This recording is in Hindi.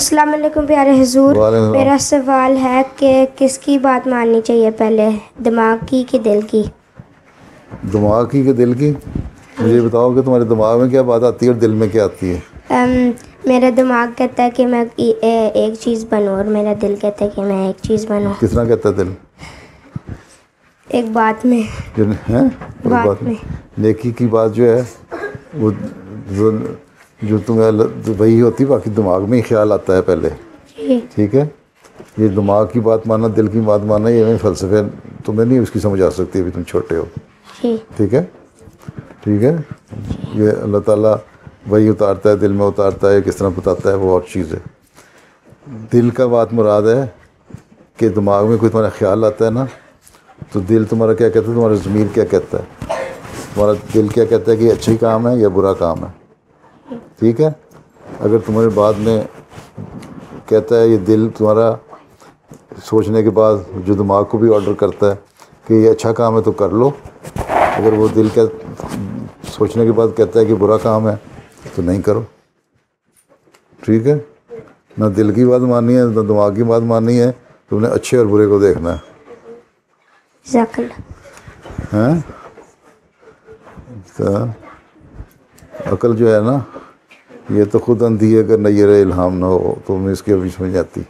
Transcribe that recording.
अस्सलाम वालेकुम प्यारे हुजूर। मेरा सवाल है कि किसकी बात माननी चाहिए पहले, दिमाग की कि दिल की? दिमाग की कि दिल की? मुझे बताओ कि तुम्हारे दिमाग में क्या बात आती है और दिल में क्या आती है? मेरा दिमाग कहता है कि मैं एक चीज़ बनूं और मेरा दिल कहता है कि मैं एक चीज़ बनूं। किस तरह कहता है दिल? एक बात में हैं? बात में नेकी की बात जो है वो जो तुम्हें वही होती, बाकी दिमाग में ही ख्याल आता है पहले। ठीक है, ये दिमाग की बात मानना, दिल की बात मानना, ये फ़लसफ़े तुम्हें नहीं उसकी समझ आ सकती, अभी तुम छोटे हो। ठीक है, ठीक है। ये अल्लाह ताला वही उतारता है, दिल में उतारता है, किस तरह बताता है वो और चीज़ है। दिल का बात मुराद है कि दिमाग में कोई तुम्हारा ख्याल आता है ना, तो दिल तुम्हारा क्या कहता है, तुम्हारा ज़मीर क्या कहता है, तुम्हारा दिल क्या कहता है कि अच्छा ही काम है या बुरा काम है। ठीक है, अगर तुम्हारे बाद में कहता है ये दिल तुम्हारा सोचने के बाद जो दिमाग को भी ऑर्डर करता है कि ये अच्छा काम है तो कर लो, अगर वो दिल का सोचने के बाद कहता है कि बुरा काम है तो नहीं करो। ठीक है, ना दिल की बात माननी है ना दिमाग की बात माननी है, तुमने अच्छे और बुरे को देखना है। हैं? तो अकल जो है ना, ये तो खुद अंधी है, अगर नैयर इल्हाम ना हो तो हमें इसके अभी समझ आती।